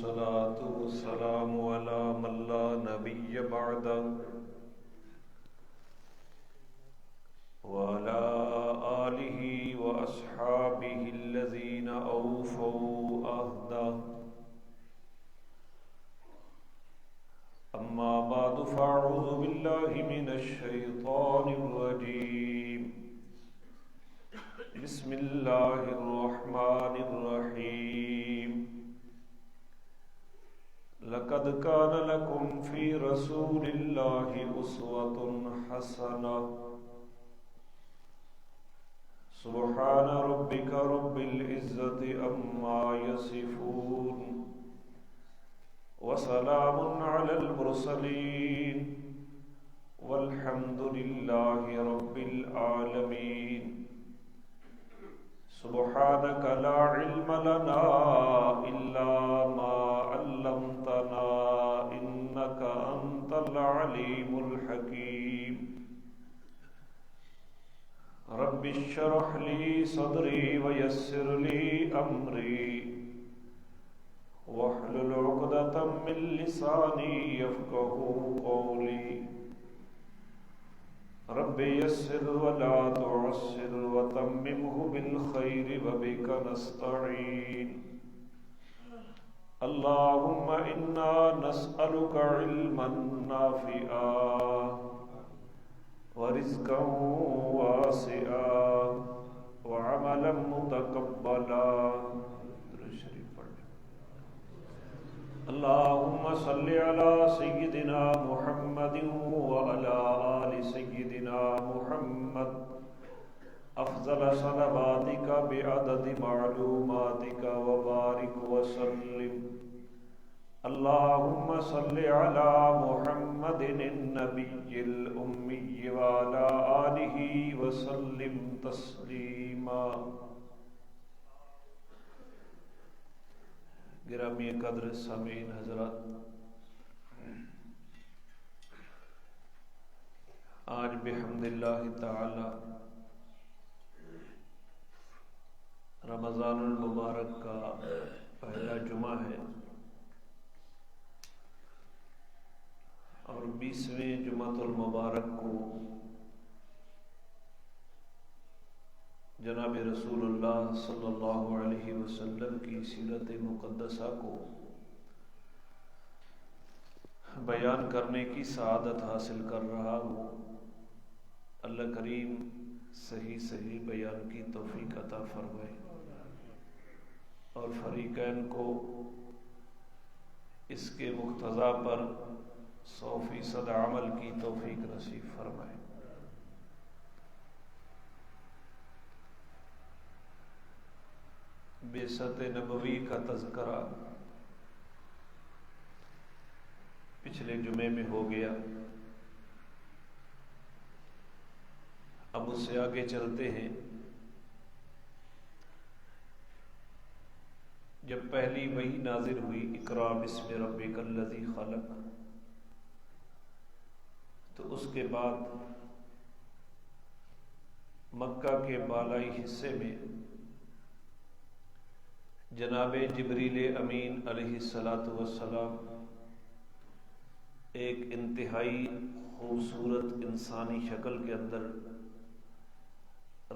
والصلاة والسلام على من لا نبي بعده وعلى آله وأصحابه الذين أوفوا عهده. أما بعد فأعوذ بالله من الشيطان الرجيم. بسم الله الرحمن الرحيم. لقد كان لكم في رسول الله أسوة حسنة. سبحان ربك رب العزة عما يصفون وسلام على المرسلين والحمد لله رب العالمين. سبحانك لا علم لنا إلا ما علمتنا إنك أنت العليم الحكيم. رب اشرح لي صدري ويسر لي أمري واحلل عقدة من لساني يفقهوا قولي. رب يسر ولا تعسر وتممه بالخير وبك نستعين. اللهم إنا نسألك علما نافعا ورزقا واسعا وعملا متقبلا. اللهم صل على سيدنا محمد وعلى آل سيدنا محمد أفضل صلواتك بعدد معلوماتك وبارك وسلم. اللهم صل على محمد النبي الأمي وعلى آله وسلم تسليما. گرامی قدر سامعین حضرات، آج بحمد اللہ تعالی رمضان المبارک کا پہلا جمعہ ہے اور 20ویں جمعۃ المبارک کو جناب رسول اللہ صلی اللہ علیہ وسلم کی سیرت مقدسہ کو بیان کرنے کی سعادت حاصل کر رہا ہوں. اللہ کریم صحیح بیان کی توفیق عطا فرمائے اور فریقین کو اس کے مقتضا پر 100% عمل کی توفیق نصیب فرمائے. بعثت نبوی کا تذکرہ پچھلے جمعے میں ہو گیا. اب اس سے آگے چلتے ہیں. جب پہلی وحی نازل ہوئی اقرا بسم ربک الذی خلق، تو اس کے بعد مکہ کے بالائی حصے میں جناب جبریل امین علیہ السلام ایک انتہائی خوبصورت انسانی شکل کے اندر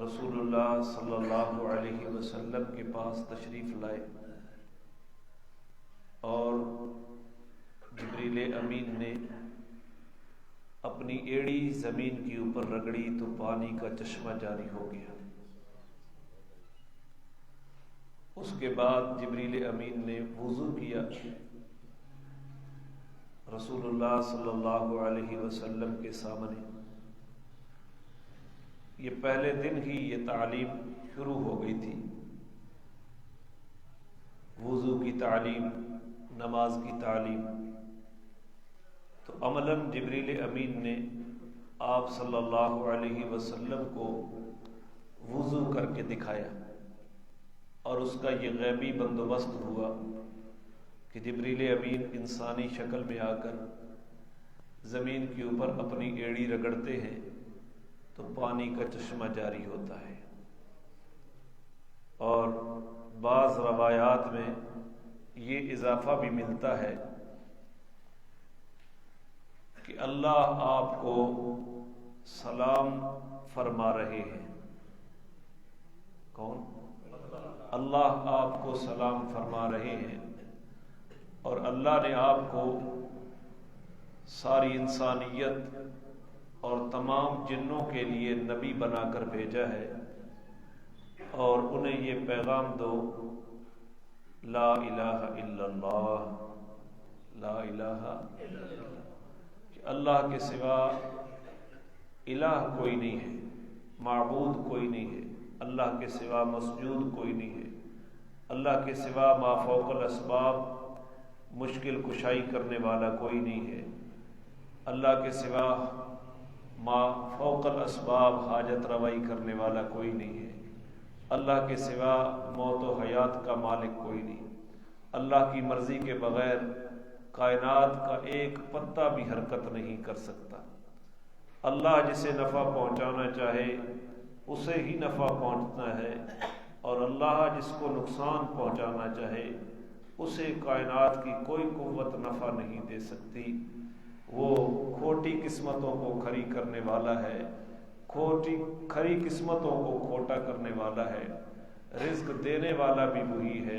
رسول اللہ صلی اللہ علیہ وسلم کے پاس تشریف لائے اور جبریل امین نے اپنی ایڑی زمین کے اوپر رگڑی تو پانی کا چشمہ جاری ہو گیا. اس کے بعد جبریل امین نے وضو کیا. رسول اللہ صلی اللہ علیہ وسلم کے سامنے یہ پہلے دن ہی یہ تعلیم شروع ہو گئی تھی. وضو کی تعلیم، نماز کی تعلیم. تو عملاً جبریل امین نے آپ صلی اللہ علیہ وسلم کو وضو کر کے دکھایا اور اس کا یہ غیبی بندوبست ہوا کہ جبریل امین انسانی شکل میں آ کر زمین کے اوپر اپنی ایڑی رگڑتے ہیں تو پانی کا چشمہ جاری ہوتا ہے. اور بعض روایات میں یہ اضافہ بھی ملتا ہے کہ اللہ آپ کو سلام فرما رہے ہیں۔ کون؟ اللہ آپ کو سلام فرما رہے ہیں، اور اللہ نے آپ کو ساری انسانیت اور تمام جنوں کے لیے نبی بنا کر بھیجا ہے، اور انہیں یہ پیغام دو، لا الہ الا اللہ، لا الہ الا اللہ، کہ اللہ کے سوا الہ کوئی نہیں ہے، معبود کوئی نہیں ہے، اللہ کے سوا مسجود کوئی نہیں ہے، اللہ کے سوا ما فوق الاسباب مشکل کشائی کرنے والا کوئی نہیں ہے، اللہ کے سوا ما فوق الاسباب حاجت روائی کرنے والا کوئی نہیں ہے، اللہ کے سوا موت و حیات کا مالک کوئی نہیں، اللہ کی مرضی کے بغیر کائنات کا ایک پتا بھی حرکت نہیں کر سکتا، اللہ جسے نفع پہنچانا چاہے اسے ہی نفع پہنچنا ہے، اور اللہ جس کو نقصان پہنچانا چاہے اسے کائنات کی کوئی قوت نفع نہیں دے سکتی۔ وہ کھوٹی قسمتوں کو کھری کرنے والا ہے، کھری قسمتوں کو کھوٹا کرنے والا ہے، رزق دینے والا بھی وہی ہے،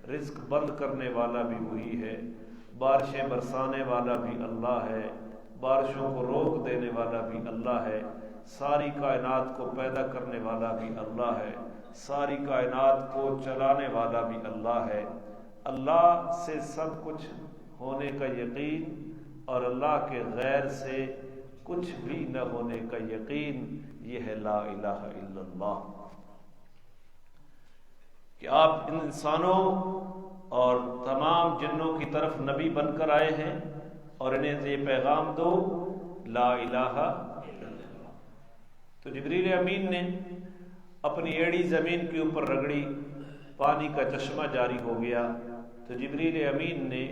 رزق بند کرنے والا بھی وہی ہے، بارشیں برسانے والا بھی اللہ ہے، بارشوں کو روک دینے والا بھی اللہ ہے، ساری کائنات کو پیدا کرنے والا بھی اللہ ہے، ساری کائنات کو چلانے والا بھی اللہ ہے۔ اللہ سے سب کچھ ہونے کا یقین اور اللہ کے غیر سے کچھ بھی نہ ہونے کا یقین، یہ ہے لا الہ الا اللہ، کہ آپ ان انسانوں اور تمام جنوں کی طرف نبی بن کر آئے ہیں، اور انہیں یہ پیغام دو، لا الہ الا اللہ۔ تو جبریل امین نے اپنی ایڑی زمین کے اوپر رگڑی، پانی کا چشمہ جاری ہو گیا، تو جبریل امین نے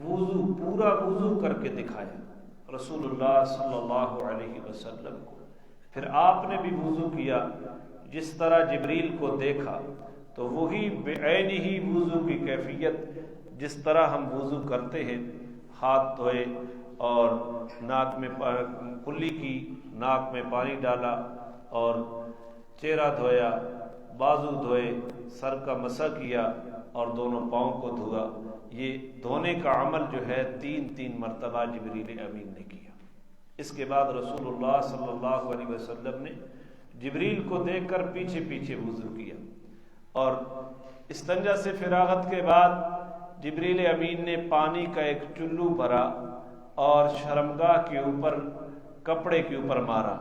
پورا وضو کر کے دکھایا رسول اللہ صلی اللہ علیہ وسلم کو۔ پھر آپ نے بھی وضو کیا، جس طرح جبریل کو دیکھا تو وہی بعین ہی وضو کی کیفیت، جس طرح ہم وضو کرتے ہیں، ہاتھ دھوئے اور ناک میں کلی کی، ناک میں پانی ڈالا اور چہرہ دھویا، بازو دھوئے، سر کا مسح کیا اور دونوں پاؤں کو دھوا۔ یہ دھونے کا عمل جو ہے 3 مرتبہ جبریل امین نے کیا۔ اس کے بعد رسول اللہ صلی اللہ علیہ وسلم نے جبریل کو دیکھ کر پیچھے پیچھے وضو کیا، اور استنجا سے فراغت کے بعد جبریل امین نے پانی کا ایک چلو بھرا اور شرمگاہ کے اوپر، کپڑے کے اوپر مارا،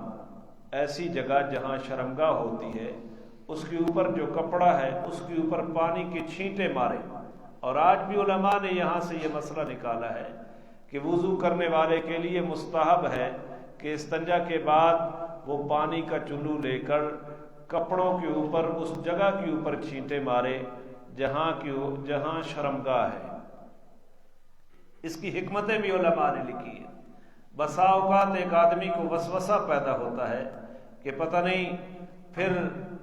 ایسی جگہ جہاں شرمگاہ ہوتی ہے اس کے اوپر جو کپڑا ہے اس کے اوپر پانی کے چھینٹے مارے۔ اور آج بھی علماء نے یہاں سے یہ مسئلہ نکالا ہے کہ وضو کرنے والے کے لیے مستحب ہے کہ استنجا کے بعد وہ پانی کا چلو لے کر کپڑوں کے اوپر، اس جگہ کے اوپر چھینٹے مارے جہاں شرمگاہ ہے۔ اس کی حکمتیں بھی علماء نے لکھی ہیں۔ بسا اوقات ایک آدمی کو وسوسہ پیدا ہوتا ہے کہ پتہ نہیں پھر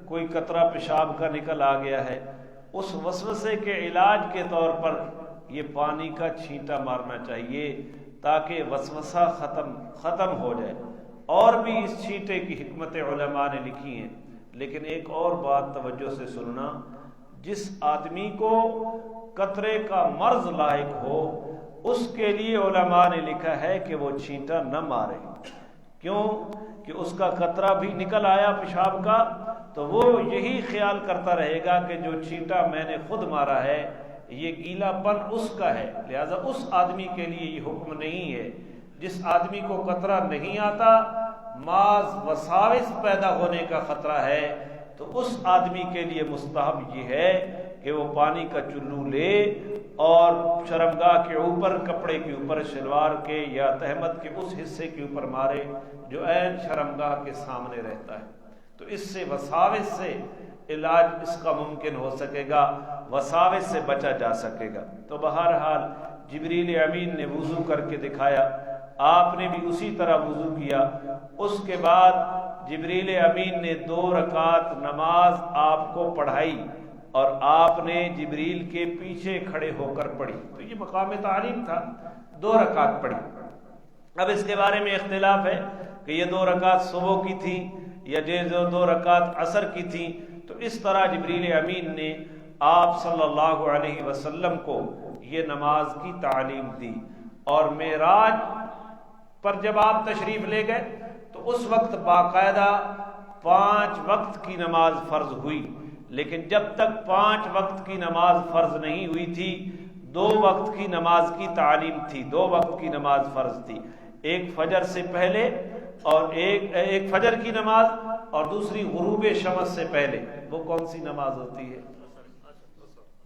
کوئی قطرہ پیشاب کا نکل آ گیا ہے، اس وسوسے کے علاج کے طور پر یہ پانی کا چھینٹا مارنا چاہیے تاکہ وسوسہ ختم ہو جائے۔ اور بھی اس چھینٹے کی حکمت علماء نے لکھی ہیں، لیکن ایک اور بات توجہ سے سننا، جس آدمی کو قطرے کا مرض لاحق ہو اس کے لیے علماء نے لکھا ہے کہ وہ چھینٹا نہ مارے۔ کیوں؟ کہ اس کا قطرہ بھی نکل آیا پیشاب کا تو وہ یہی خیال کرتا رہے گا کہ جو چھینٹا میں نے خود مارا ہے یہ گیلا پن اس کا ہے، لہذا اس آدمی کے لیے یہ حکم نہیں ہے۔ جس آدمی کو قطرہ نہیں آتا، محض وساوس پیدا ہونے کا خطرہ ہے، تو اس آدمی کے لیے مستحب یہ ہے کہ وہ پانی کا چلو لے اور شرمگاہ کے اوپر، کپڑے کے اوپر، شلوار کے یا تہمت کے اس حصے کے اوپر مارے جو عین شرمگاہ کے سامنے رہتا ہے، تو اس سے وساوس سے علاج اس کا ممکن ہو سکے گا، وساوس سے بچا جا سکے گا۔ تو بہرحال جبریل امین نے وضو کر کے دکھایا، آپ نے بھی اسی طرح وضو کیا۔ اس کے بعد جبریل امین نے 2 رکعت نماز آپ کو پڑھائی، اور آپ نے جبریل کے پیچھے کھڑے ہو کر پڑھی. تو یہ مقام تعلیم تھا. 2 رکعت پڑھی. اب اس کے بارے میں اختلاف ہے کہ یہ 2 رکعت صبح کی تھی یا جو 2 رکعت عصر کی تھی. تو اس طرح جبریل امین نے آپ صلی اللہ علیہ وسلم کو یہ نماز کی تعلیم دی. اور معراج پر جب آپ تشریف لے گئے تو اس وقت باقاعدہ 5 وقت کی نماز فرض ہوئی. لیکن جب تک 5 وقت کی نماز فرض نہیں ہوئی تھی 2 وقت کی نماز کی تعلیم تھی. 2 وقت کی نماز فرض تھی. ایک فجر سے پہلے اور ایک فجر کی نماز اور دوسری غروب شمس سے پہلے. وہ کون سی نماز ہوتی ہے؟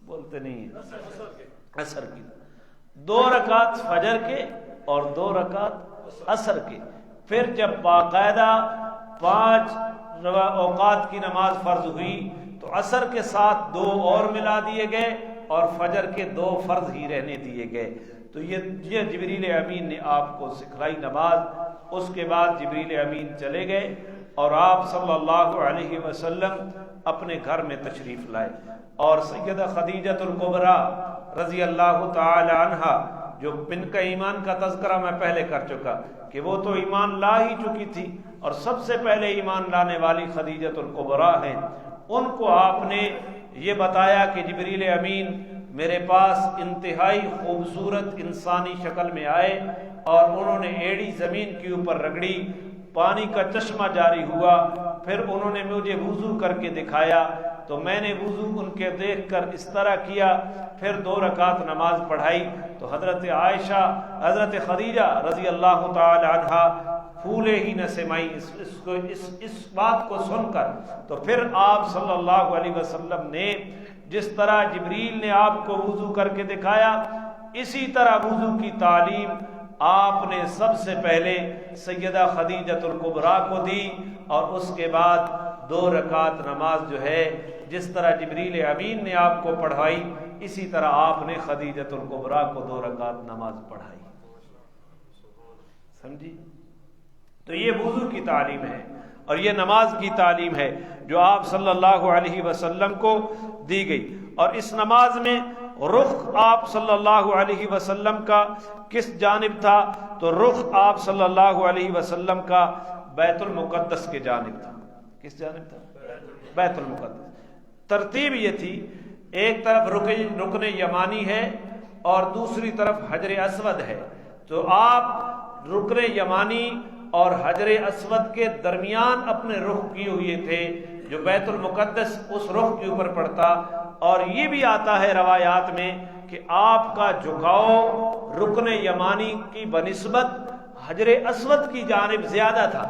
بولتے نہیں ہیں. عصر کی. 2 رکعت فجر کے اور 2 رکعت عصر کے. پھر جب باقاعدہ 5 اوقات کی نماز فرض ہوئی تو عصر کے ساتھ 2 اور ملا دیے گئے اور فجر کے 2 فرض ہی رہنے دیے گئے. تو یہ جبریل امین نے آپ کو سکھلائی نماز. اس کے بعد جبریل امین چلے گئے اور آپ صلی اللہ علیہ وسلم اپنے گھر میں تشریف لائے. اور سیدہ خدیجہ الکبریٰ رضی اللہ تعالی عنہا جو جن کا ایمان کا تذکرہ میں پہلے کر چکا کہ وہ تو ایمان لا ہی چکی تھی اور سب سے پہلے ایمان لانے والی خدیجہ الکبریٰ ہیں. ان کو آپ نے یہ بتایا کہ جبریل امین میرے پاس انتہائی خوبصورت انسانی شکل میں آئے اور انہوں نے ایڑی زمین کے اوپر رگڑی, پانی کا چشمہ جاری ہوا. پھر انہوں نے مجھے وضو کر کے دکھایا تو میں نے وضو ان کے دیکھ کر اس طرح کیا. پھر 2 رکعت نماز پڑھائی تو حضرت عائشہ حضرت خدیجہ رضی اللہ تعالی عنہا پھولے ہی نہ سمائی اس بات کو سن کر. تو پھر آپ صلی اللہ علیہ وسلم نے جس طرح جبریل نے آپ کو وضو کر کے دکھایا اسی طرح وضو کی تعلیم آپ نے سب سے پہلے سیدہ خدیجہ الکبریٰ کو دی. اور اس کے بعد 2 رکعت نماز جو ہے جس طرح جبریل امین نے آپ کو پڑھائی اسی طرح آپ نے خدیجہ الکبریٰ کو 2 رکعت نماز پڑھائی. سمجھی؟ تو یہ وضو کی تعلیم ہے اور یہ نماز کی تعلیم ہے جو آپ صلی اللہ علیہ وسلم کو دی گئی. اور اس نماز میں رخ آپ صلی اللہ علیہ وسلم کا کس جانب تھا؟ تو رخ آپ صلی اللہ علیہ وسلم کا بیت المقدس کے جانب تھا. کس جانب تھا؟ بیت المقدس. ترتیب یہ تھی ایک طرف رکن یمانی ہے اور دوسری طرف حجر اسود ہے. تو آپ رکن یمانی اور حجر اسود کے درمیان اپنے رخ کیے ہوئے تھے جو بیت المقدس اس رخ کے اوپر پڑتا. اور یہ بھی آتا ہے روایات میں کہ آپ کا جھکاؤ رکن یمانی کی بنسبت حجر اسود کی جانب زیادہ تھا.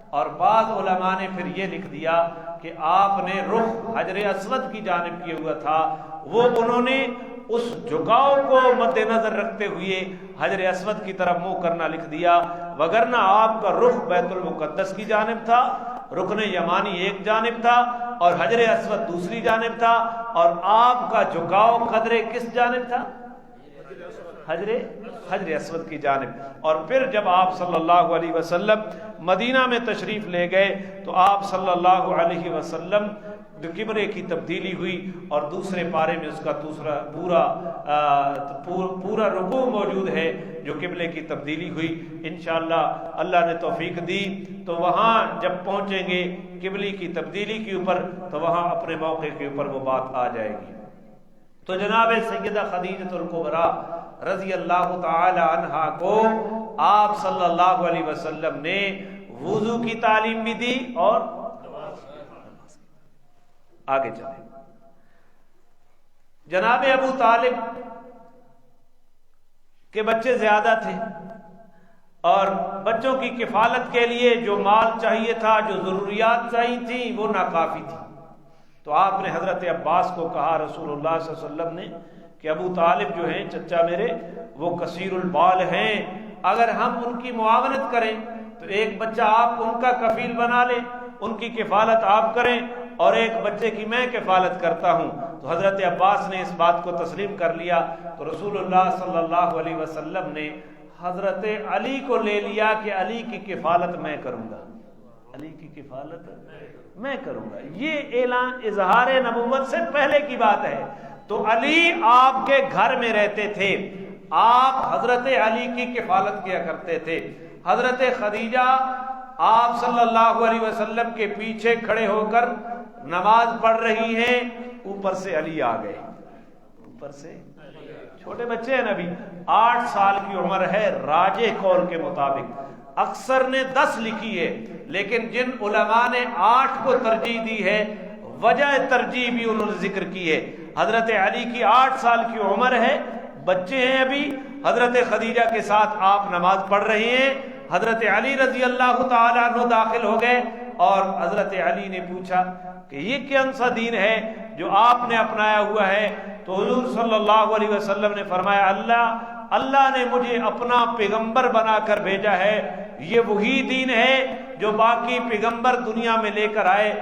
اور بعض علماء نے پھر یہ لکھ دیا کہ آپ نے رخ حجر اسود کی جانب کیا ہوا تھا. وہ انہوں نے اس جھکاؤ کو مد نظر رکھتے ہوئے حجر اسود کی طرف منہ کرنا لکھ دیا, وگرنہ آپ کا رخ بیت المقدس کی جانب تھا, رکن یمانی ایک جانب تھا اور حجر اسود دوسری جانب تھا. اور آپ کا جھکاؤ قدرے کس جانب تھا؟ حجر اسود کی جانب. اور پھر جب آپ صلی اللہ علیہ وسلم مدینہ میں تشریف لے گئے تو آپ صلی اللہ علیہ وسلم قبلے کی تبدیلی ہوئی اور دوسرے پارے میں اس کا دوسرا پورا رکوع موجود ہے جو قبلے کی تبدیلی ہوئی. انشاءاللہ اللہ نے توفیق دی تو وہاں جب پہنچیں گے قبلے کی تبدیلی کے اوپر تو وہاں اپنے موقع کے اوپر وہ بات آ جائے گی. تو جناب سیدہ خدیجہ الکبریٰ رضی اللہ تعالی عنہا کو آپ صلی اللہ علیہ وسلم نے وضو کی تعلیم بھی دی اور آگے چلیں. جناب ابو طالب کے بچے زیادہ تھے اور بچوں کی کفالت کے لیے جو مال چاہیے تھا, جو ضروریات چاہیے تھیں وہ ناکافی تھی. تو آپ نے حضرت عباس کو کہا رسول اللہ صلی اللہ علیہ وسلم نے کہ ابو طالب جو ہیں چچا میرے وہ کثیر البال ہیں, اگر ہم ان کی معاونت کریں تو ایک بچہ آپ ان کا کفیل بنا لیں, ان کی کفالت آپ کریں اور ایک بچے کی میں کفالت کرتا ہوں. تو حضرت عباس نے اس بات کو تسلیم کر لیا. تو رسول اللہ صلی اللہ علیہ وسلم نے حضرت علی کو لے لیا کہ علی کی کفالت میں کروں گا. علی کی کفالت میں کروں گا. یہ اعلان اظہار نبوت سے پہلے کی بات ہے. تو علی آپ کے گھر میں رہتے تھے, آپ حضرت علی کی کفالت کیا کرتے تھے. حضرت خدیجہ آپ صلی اللہ علیہ وسلم کے پیچھے کھڑے ہو کر نماز پڑھ رہی ہیں, اوپر سے علی آ گئے. اوپر سے چھوٹے بچے ہیں نبی, 8 سال کی عمر ہے راجح قول کے مطابق. اکثر نے 10 لکھی ہے, لیکن جن علماء نے 8 کو ترجیح دی ہے, وجہ ترجیح بھی انہوں نے ذکر کی ہے. حضرت علی کی 8 سال کی عمر ہے, بچے ہیں ابھی. حضرت خدیجہ کے ساتھ آپ نماز پڑھ رہے ہیں. حضرت علی رضی اللہ تعالیٰ عنہ داخل ہو گئے اور حضرت علی نے پوچھا کہ یہ کون سا دین ہے جو آپ نے اپنایا ہوا ہے؟ تو حضور صلی اللہ علیہ وسلم نے فرمایا, اللہ نے مجھے اپنا پیغمبر بنا کر بھیجا ہے. یہ وہی دین ہے جو باقی پیغمبر دنیا میں لے کر آئے.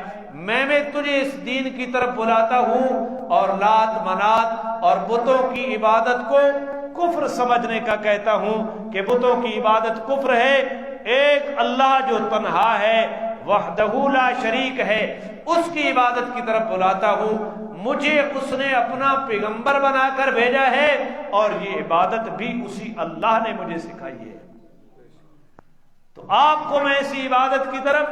میں تجھے اس دین کی طرف بلاتا ہوں اور لات منات اور بتوں کی عبادت کو کفر سمجھنے کا کہتا ہوں کہ بتوں کی عبادت کفر ہے. ایک اللہ جو تنہا ہے, وحدہ لا شریک ہے, اس کی عبادت کی طرف بلاتا ہوں. مجھے اس نے اپنا پیغمبر بنا کر بھیجا ہے اور یہ عبادت بھی اسی اللہ نے مجھے سکھائی ہے. تو آپ کو میں اسی عبادت کی طرف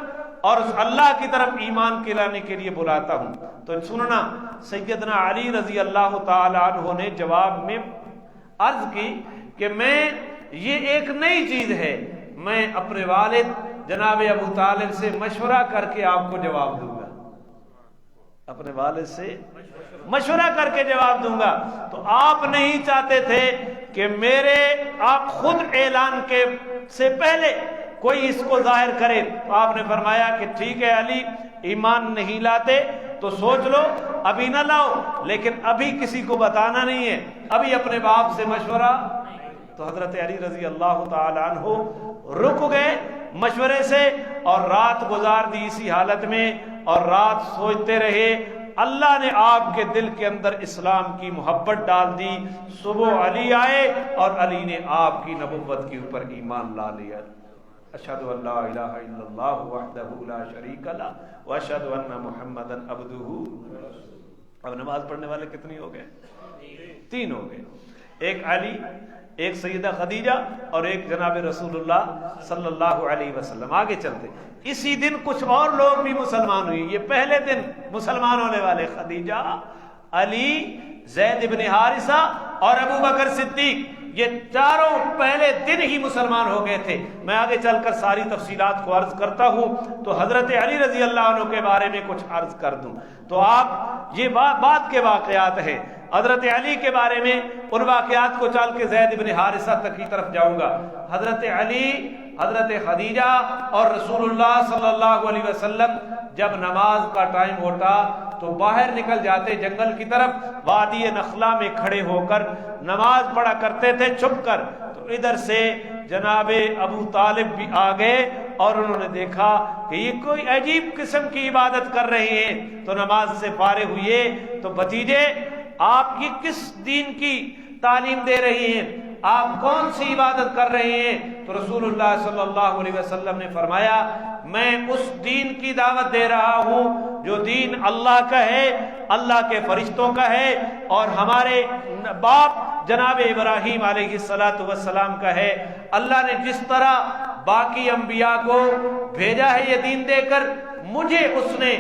اور اس اللہ کی طرف ایمان کے لانے کے لیے بلاتا ہوں. تو سننا, سیدنا علی رضی اللہ تعالی عنہ نے جواب میں عرض کی کہ یہ ایک نئی چیز ہے, میں اپنے والد جناب ابو طالب سے مشورہ کر کے آپ کو جواب دوں گا. اپنے والد سے مشورہ کر کے جواب دوں گا. تو آپ نہیں چاہتے تھے کہ آپ خود اعلان کے سے پہلے کوئی اس کو ظاہر کرے. تو آپ نے فرمایا کہ ٹھیک ہے علی, ایمان نہیں لاتے تو سوچ لو, ابھی نہ لاؤ, لیکن ابھی کسی کو بتانا نہیں ہے, ابھی اپنے باپ سے مشورہ. تو حضرت علی رضی اللہ تعالی عنہ رک گئے مشورے سے اور رات گزار دی اسی حالت میں, اور رات سوچتے رہے. اللہ نے آپ کے دل کے اندر اسلام کی محبت ڈال دی. صبح علی آئے اور علی نے آپ کی نبوت کے اوپر ایمان لا لیا. اشہد ان لا الہ الا اللہ وحدہ لا شریک لہ واشہد ان محمدا عبدہ. اب نماز پڑھنے والے کتنی ہو گئے؟ 3 ہو گئے. ایک علی, ایک سیدہ خدیجہ اور ایک جناب رسول اللہ صلی اللہ علیہ وسلم. آگے چلتے, اسی دن کچھ اور لوگ بھی مسلمان ہوئے. یہ پہلے دن مسلمان ہونے والے خدیجہ, علی, زید بن حارثہ اور ابو بکر صدیق, یہ چاروں پہلے دن ہی مسلمان ہو گئے تھے. میں آگے چل کر ساری تفصیلات کو عرض کرتا ہوں. تو حضرت علی رضی اللہ عنہ کے بارے میں کچھ عرض کر دوں تو آپ یہ بات کے واقعات ہیں. حضرت علی کے بارے میں ان واقعات کو چل کے زید بن حارثہ تک کی طرف جاؤں گا. حضرت علی, حضرت خدیجہ اور رسول اللہ صلی اللہ علیہ وسلم جب نماز کا ٹائم ہوتا تو باہر نکل جاتے جنگل کی طرف, وادی نخلا میں کھڑے ہو کر نماز پڑھا کرتے تھے چھپ کر. تو ادھر سے جناب ابو طالب بھی آ گئے اور انہوں نے دیکھا کہ یہ کوئی عجیب قسم کی عبادت کر رہے ہیں. تو نماز سے فارغ ہوئے تو بھتیجے آپ کی کس دین کی تعلیم دے رہی ہیں, آپ کون سی عبادت کر رہے ہیں؟ تو رسول اللہ صلی اللہ علیہ وسلم نے فرمایا, میں اس دین کی دعوت دے رہا ہوں جو دین اللہ کا ہے, اللہ کے فرشتوں کا ہے اور ہمارے باپ جناب ابراہیم علیہ السلام کا ہے. اللہ نے جس طرح باقی انبیاء کو بھیجا ہے یہ دین دے کر, مجھے اس نے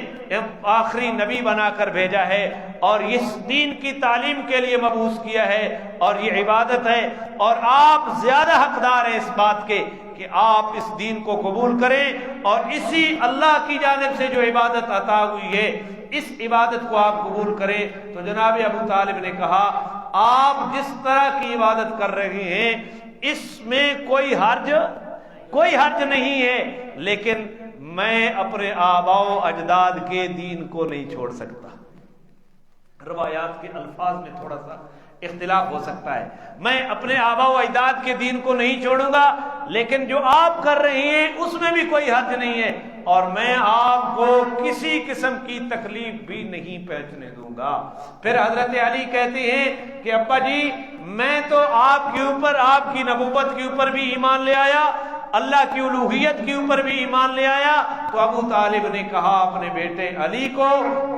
آخری نبی بنا کر بھیجا ہے اور اس دین کی تعلیم کے لیے مبعوث کیا ہے اور یہ عبادت ہے. اور آپ زیادہ حقدار ہیں اس بات کے کہ آپ اس دین کو قبول کریں اور اسی اللہ کی جانب سے جو عبادت عطا ہوئی ہے اس عبادت کو آپ قبول کریں. تو جناب ابو طالب نے کہا, آپ جس طرح کی عبادت کر رہے ہیں اس میں کوئی حرج نہیں ہے, لیکن میں اپنے آباء و اجداد کے دین کو نہیں چھوڑ سکتا. روایات کے الفاظ میں تھوڑا سا اختلاف ہو سکتا ہے. میں اپنے آباء و اجداد کے دین کو نہیں چھوڑوں گا, لیکن جو آپ کر رہے ہیں اس میں بھی کوئی حرج نہیں ہے اور میں آپ کو کسی قسم کی تکلیف بھی نہیں پہنچنے دوں گا. پھر حضرت علی کہتے ہیں کہ ابا جی, میں تو آپ کے اوپر, آپ کی نبوت کے اوپر بھی ایمان لے آیا اللہ کی الوہیت کے اوپر بھی ایمان لے آیا، تو ابو طالب نے کہا اپنے بیٹے علی کو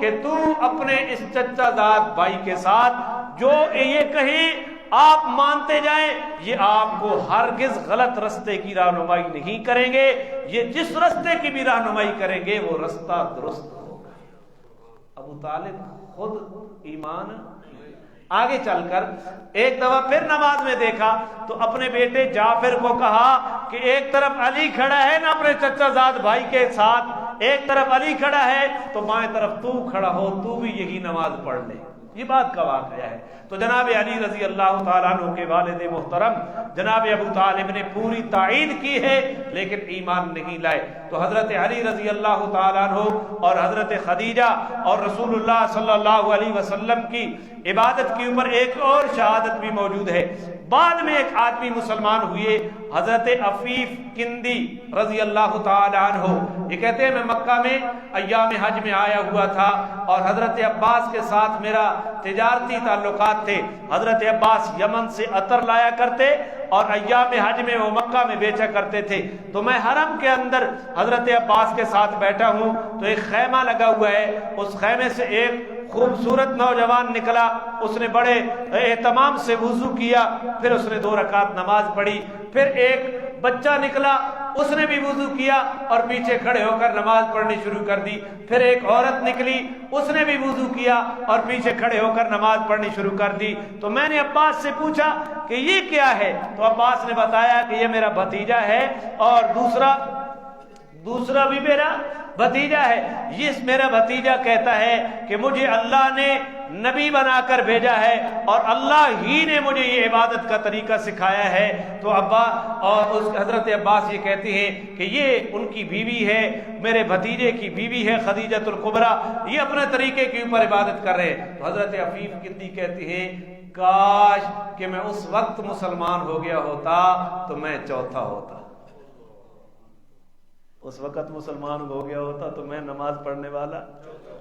کہ تو اپنے اس چچا زاد بھائی کے ساتھ جو یہ کہیں آپ مانتے جائیں، یہ آپ کو ہرگز غلط رستے کی رہنمائی نہیں کریں گے، یہ جس رستے کی بھی رہنمائی کریں گے وہ رستہ درست ہوگا۔ ابو طالب خود ایمان آگے چل کر ایک دفعہ پھر نماز میں دیکھا تو اپنے بیٹے جعفر کو کہا کہ ایک طرف علی کھڑا ہے نا اپنے چچا زاد بھائی کے ساتھ، ایک طرف علی کھڑا ہے تو بائیں طرف تو کھڑا ہو، تو بھی یہی نماز پڑھ لے۔ یہ بات کا واقعہ ہے۔ تو جناب علی رضی اللہ تعالیٰ عنہ کے والد محترم جناب ابو طالب نے پوری تائید کی ہے لیکن ایمان نہیں لائے۔ تو حضرت علی رضی اللہ تعالیٰ عنہ اور حضرت خدیجہ اور رسول اللہ صلی اللہ علیہ وسلم کی عبادت کے اوپر ایک اور شہادت بھی موجود ہے۔ بعد میں ایک آدمی مسلمان ہوئے، حضرت عفیف کندی رضی اللہ تعالی عنہ، یہ کہتے ہیں میں مکہ میں ایام حج میں آیا ہوا تھا اور حضرت عباس کے ساتھ میرا تجارتی تعلقات تھے۔ حضرت عباس یمن سے عطر لایا کرتے اور ایام حج میں وہ مکہ میں بیچا کرتے تھے۔ تو میں حرم کے اندر حضرت عباس کے ساتھ بیٹھا ہوں تو ایک خیمہ لگا ہوا ہے، اس خیمے سے ایک خوبصورت نوجوان نکلا، اس نے بڑے اہتمام سے وضو کیا، پھر اس نے 2 رکعت نماز پڑھی۔ پھر ایک بچہ نکلا، اس نے بھی وضو کیا اور پیچھے کھڑے ہو کر نماز پڑھنی شروع کر دی۔ پھر ایک عورت نکلی، اس نے بھی وضو کیا اور پیچھے کھڑے ہو کر نماز پڑھنی شروع کر دی۔ تو میں نے عباس سے پوچھا کہ یہ کیا ہے؟ تو عباس نے بتایا کہ یہ میرا بھتیجا ہے اور دوسرا بھی میرا بھتیجا ہے۔ یہ میرا بھتیجا کہتا ہے کہ مجھے اللہ نے نبی بنا کر بھیجا ہے اور اللہ ہی نے مجھے یہ عبادت کا طریقہ سکھایا ہے۔ تو حضرت عباس یہ کہتے ہیں کہ یہ ان کی بیوی ہے، میرے بھتیجے کی بیوی ہے خدیجۃ الکبریٰ، یہ اپنے طریقے کے اوپر عبادت کر رہے ہیں۔ تو حضرت عفیف کندی کہتے ہیں کاش کہ میں اس وقت مسلمان ہو گیا ہوتا تو میں چوتھا ہوتا، اس وقت مسلمان ہو گیا ہوتا تو میں نماز پڑھنے والا۔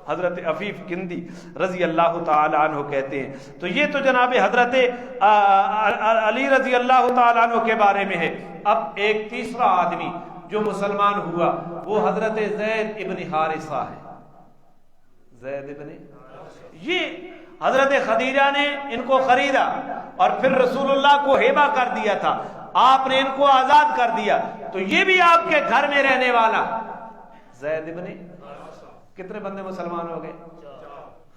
حضرت عفیف کندی رضی اللہ تعالی عنہ کہتے ہیں۔ تو یہ تو جناب حضرت علی رضی اللہ تعالی عنہ کے بارے میں ہے۔ اب ایک تیسرا آدمی جو مسلمان ہوا وہ حضرت زید ابن حارثہ ہے۔ زید ابن، یہ حضرت خدیجہ نے ان کو خریدا اور پھر رسول اللہ کو ہیبہ کر دیا تھا، آپ نے ان کو آزاد کر دیا، تو یہ بھی آپ کے گھر میں رہنے والا زید ابن، کتنے بندے مسلمان ہو گئے؟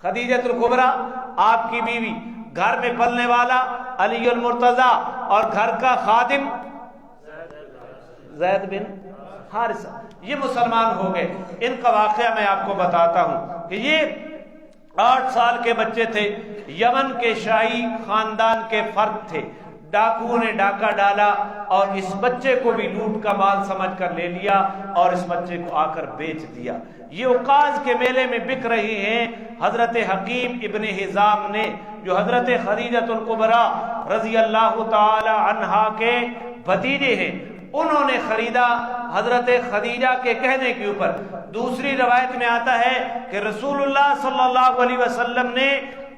خدیجۃ الکبریٰ آپ کی بیوی، گھر میں پلنے والا علی المرتضیٰ اور گھر کا خادم زید بن حارثہ، یہ مسلمان ہو گئے۔ ان کا واقعہ میں آپ کو بتاتا ہوں کہ یہ 8 سال کے بچے تھے، یمن کے شاہی خاندان کے فرد تھے۔ ڈاکوؤں نے ڈاکہ ڈالا اور اس بچے کو بھی لوٹ کا مال سمجھ کر لے لیا اور اس بچے کو آ کر بیچ دیا۔ یہ اوقاز کے میلے میں بک رہی ہیں۔ حضرت حکیم ابن حزام نے جو حضرت خدیجۃ الکبریٰ رضی اللہ تعالی عنہا کے بھتیجے ہیں، انہوں نے خریدا حضرت خدیجہ کے کہنے کے اوپر۔ دوسری روایت میں آتا ہے کہ رسول اللہ صلی اللہ علیہ وسلم نے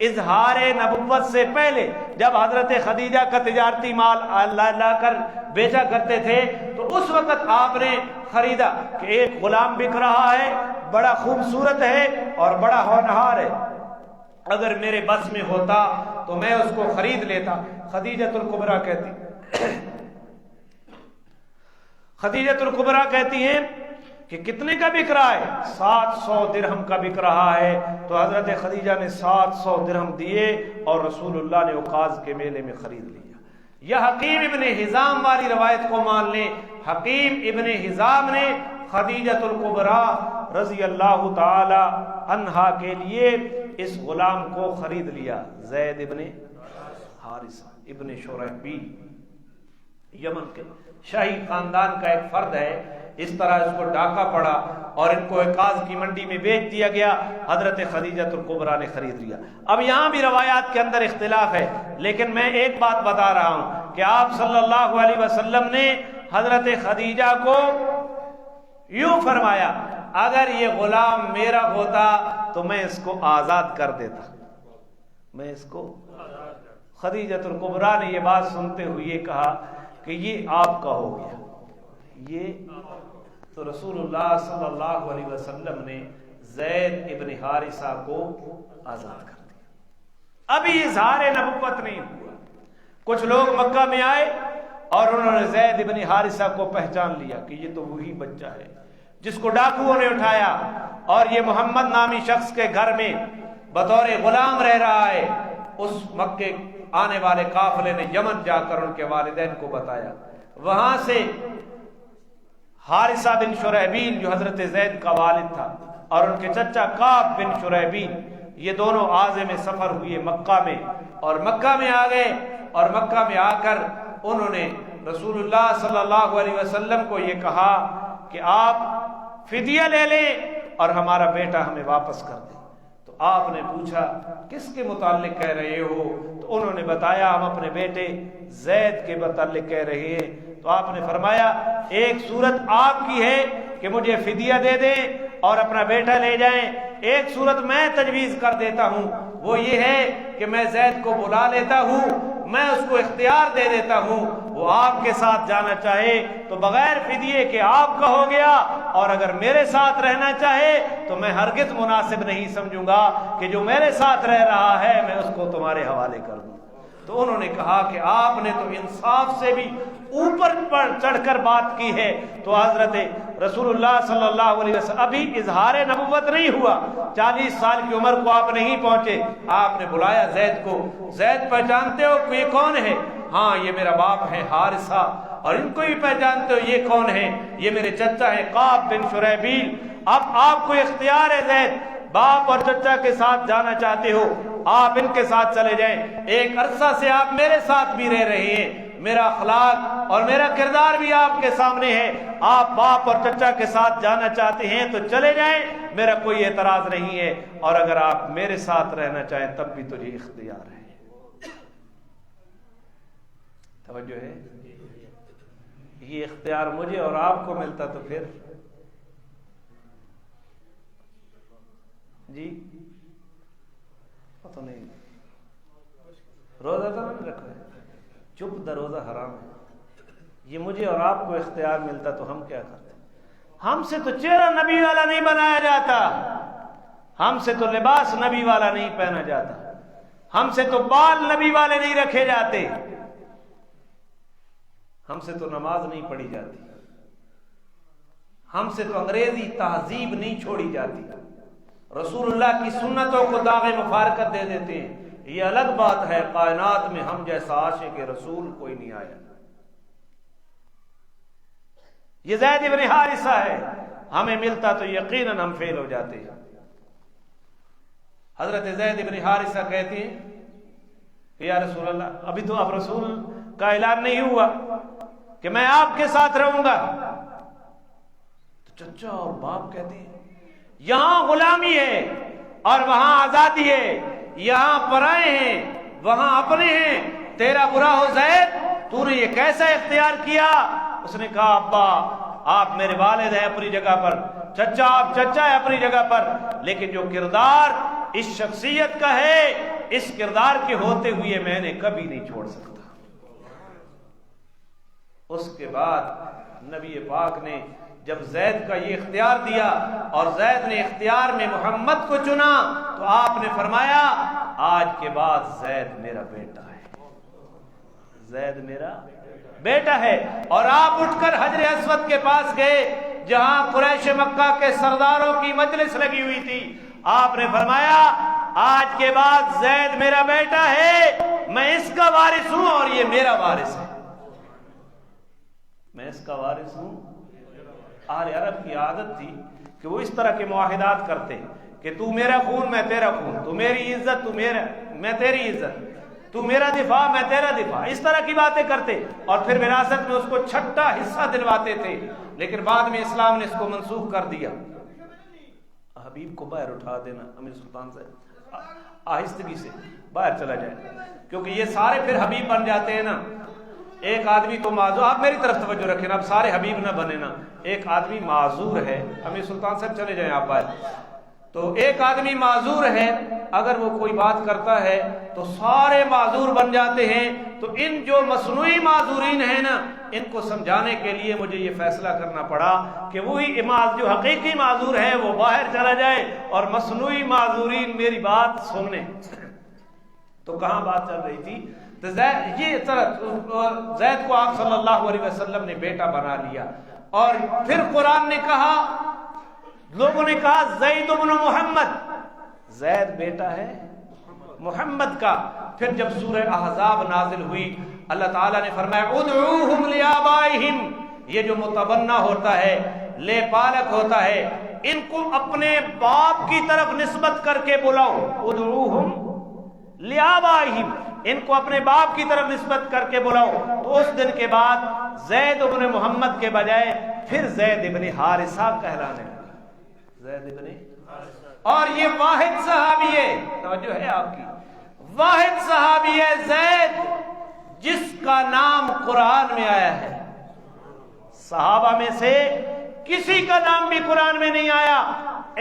اظہار نبوت سے پہلے جب حضرت خدیجہ کا تجارتی مال لا کر بیچا کرتے تھے تو اس وقت آپ نے خریدا کہ ایک غلام بک رہا ہے، بڑا خوبصورت ہے اور بڑا ہونہار ہے، اگر میرے بس میں ہوتا تو میں اس کو خرید لیتا۔ خدیجۃ الکبریٰ کہتی ہیں کہ کتنے کا بک رہا ہے؟ 700 درہم کا بک رہا ہے۔ تو حضرت خدیجہ نے 700 درہم دیے اور رسول اللہ نے اوقاز کے میلے میں خرید لیا۔ یہ حکیم ابن حزام والی روایت کو مان لیں، حکیم ابن حزام نے خدیجۃ الکبریٰ رضی اللہ تعالی عنہا کے لیے اس غلام کو خرید لیا، زید ابن حارثہ ابن شریحبیل، یمن کے شاہی خاندان کا ایک فرد ہے۔ اس طرح اس کو ڈاکہ پڑا اور ان کو عکاظ کی منڈی میں بیچ دیا گیا، حضرت خدیجۃ الکبریٰ نے خرید لیا۔ اب یہاں بھی روایات کے اندر اختلاف ہے، لیکن میں ایک بات بتا رہا ہوں کہ آپ صلی اللہ علیہ وسلم نے حضرت خدیجہ کو یوں فرمایا اگر یہ غلام میرا ہوتا تو میں اس کو آزاد کر دیتا، میں اس کو۔ خدیجۃ الکبریٰ نے یہ بات سنتے ہوئے کہا کہ یہ آپ کا ہو گیا، یہ تو رسول اللہ صلی اللہ علیہ وسلم نے زید ابن حارثہ کو آزاد کر دیا. ابھی اظہار نبوت نہیں ہوا. کچھ لوگ مکہ میں آئے اور انہوں نے زید ابن حارثہ کو پہچان لیا کہ یہ تو وہی بچہ ہے جس کو ڈاکوؤں نے اٹھایا اور یہ محمد نامی شخص کے گھر میں بطور غلام رہ رہا ہے. اس مکے آنے والے قافلے نے یمن جا کر ان کے والدین کو بتایا. وہاں سے حارثہ بن شریبیل جو حضرت زید کا والد تھا اور ان کے چچا کعب بن شریبیل، یہ دونوں عازم سفر ہوئے مکہ میں اور مکہ میں آ گئے. اور مکہ میں آ کر انہوں نے رسول اللہ صلی اللہ علیہ وسلم کو یہ کہا کہ آپ فدیہ لے لیں اور ہمارا بیٹا ہمیں واپس کر دیں. تو آپ نے پوچھا کس کے متعلق کہہ رہے ہو؟ تو انہوں نے بتایا ہم اپنے بیٹے زید کے متعلق کہہ رہے ہیں. تو آپ نے فرمایا ایک صورت آپ کی ہے کہ مجھے فدیہ دے دیں اور اپنا بیٹا لے جائیں، ایک صورت میں تجویز کر دیتا ہوں، وہ یہ ہے کہ میں زید کو بلا لیتا ہوں، میں اس کو اختیار دے دیتا ہوں، وہ آپ کے ساتھ جانا چاہے تو بغیر فدیے کے آپ کا ہو گیا، اور اگر میرے ساتھ رہنا چاہے تو میں ہرگز مناسب نہیں سمجھوں گا کہ جو میرے ساتھ رہ رہا ہے میں اس کو تمہارے حوالے کر دوں. تو انہوں نے کہا کہ آپ نے تو انصاف سے بھی اوپر پر چڑھ کر بات کی ہے. تو حضرت رسول اللہ صلی اللہ علیہ وسلم ابھی اظہار نبوت نہیں ہوا، 40 سال کی عمر کو آپ نہیں پہنچے. آپ نے بلایا زید کو. زید پہچانتے ہو کہ یہ کون ہے؟ ہاں یہ میرا باپ ہے حارثہ. اور ان کو بھی پہچانتے ہو یہ کون ہے؟ یہ میرے چچا ہے کعب بن شریبیل. اب آپ کو اختیار ہے زید، باپ اور چچا کے ساتھ جانا چاہتے ہو آپ ان کے ساتھ چلے جائیں. ایک عرصہ سے آپ میرے ساتھ بھی رہ رہے ہیں، میرا اخلاق اور میرا کردار بھی آپ کے سامنے ہے. آپ باپ اور چچا کے ساتھ جانا چاہتے ہیں تو چلے جائیں، میرا کوئی اعتراض نہیں ہے. اور اگر آپ میرے ساتھ رہنا چاہیں تب بھی تجھے اختیار ہے. توجہ ہے؟ یہ اختیار مجھے اور آپ کو ملتا تو پھر جی پتہ نہیں، روزہ تو نہیں رکھا ہے، چپ دا روزہ حرام ہے. یہ مجھے اور آپ کو اختیار ملتا تو ہم کیا کرتے؟ ہم سے تو چہرہ نبی والا نہیں بنایا جاتا، ہم سے تو لباس نبی والا نہیں پہنا جاتا، ہم سے تو بال نبی والے نہیں رکھے جاتے، ہم سے تو نماز نہیں پڑھی جاتی، ہم سے تو انگریزی تہذیب نہیں چھوڑی جاتی، رسول اللہ کی سنتوں کو داغ مفارقت دے دیتے ہیں. یہ الگ بات ہے، کائنات میں ہم جیسا عاشق رسول کوئی نہیں آیا. یہ زید ابن حارثہ ہے، ہمیں ملتا تو یقیناً ہم فیل ہو جاتے ہیں. حضرت زید ابن حارثہ کہتے ہیں کہ یا رسول اللہ، ابھی تو اب رسول کا اعلان نہیں ہوا کہ میں آپ کے ساتھ رہوں گا. تو چچا اور باپ کہتے ہیں یہاں غلامی ہے اور وہاں آزادی ہے، یہاں پرائے ہیں وہاں اپنے ہیں، تیرا برا ہو زید، تو نے یہ کیسا اختیار کیا؟ اس نے کہا ابا آپ میرے والد ہیں اپنی جگہ پر، چچا آپ چچا ہے اپنی جگہ پر، لیکن جو کردار اس شخصیت کا ہے اس کردار کے ہوتے ہوئے میں نے کبھی نہیں چھوڑ سکتا. اس کے بعد نبی پاک نے جب زید کا یہ اختیار دیا اور زید نے اختیار میں محمد کو چنا تو آپ نے فرمایا آج کے بعد زید میرا بیٹا ہے، زید میرا بیٹا ہے. اور آپ اٹھ کر حجر اسود کے پاس گئے جہاں قریش مکہ کے سرداروں کی مجلس لگی ہوئی تھی. آپ نے فرمایا آج کے بعد زید میرا بیٹا ہے، میں اس کا وارث ہوں اور یہ میرا وارث ہے. میں اس کا وارث ہوں. اہل عرب کی عادت تھی کہ وہ اس طرح کے معاہدات کرتے کہ تو میرا خون میں تیرا خون، تو میری عزت تو میرا میں تیری عزت، تو میرا دفاع میں تیرا دفاع، اس طرح کی باتیں کرتے اور پھر وراثت میں اس کو چھٹا حصہ دلواتے تھے. لیکن بعد میں اسلام نے اس کو منسوخ کر دیا. حبیب کو باہر اٹھا دینا، امیر سلطان سے آہستگی سے باہر چلا جائے، کیونکہ یہ سارے پھر حبیب بن جاتے ہیں نا. ایک آدمی تو معذور، آپ میری طرف توجہ رکھیں نا، اب سارے حبیب نہ بنے نا. ایک آدمی معذور ہے، امیر سلطان صاحب چلے جائیں آپ باہر. تو ایک آدمی معذور ہے، اگر وہ کوئی بات کرتا ہے تو سارے معذور بن جاتے ہیں. تو ان جو مصنوعی معذورین ہیں نا، ان کو سمجھانے کے لیے مجھے یہ فیصلہ کرنا پڑا کہ وہی جو حقیقی معذور ہے وہ باہر چلا جائے اور مصنوعی معذورین میری بات سننے. تو کہاں بات چل رہی تھی؟ تو زید کو آپ صلی اللہ علیہ وسلم نے بیٹا بنا لیا. اور پھر قرآن نے کہا، لوگوں نے کہا زید بن محمد، زید بیٹا ہے محمد کا. پھر جب سورہ احزاب نازل ہوئی، اللہ تعالیٰ نے فرمایا ادعوہم لیابائہم. یہ جو متبنہ ہوتا ہے، لے پالک ہوتا ہے، ان کو اپنے باپ کی طرف نسبت کر کے بلاؤ. ادعوہم لیابائہم، ان کو اپنے باپ کی طرف نسبت کر کے بلاؤ. تو اس دن کے بعد زید بن محمد کے بجائے پھر زید بن حارثہ کہلانے لگا. زید بن، اور یہ واحد صحابی ہے، توجہ ہے آپ کی، واحد صحابی ہے زید جس کا نام قرآن میں آیا ہے. صحابہ میں سے کسی کا نام بھی قرآن میں نہیں آیا،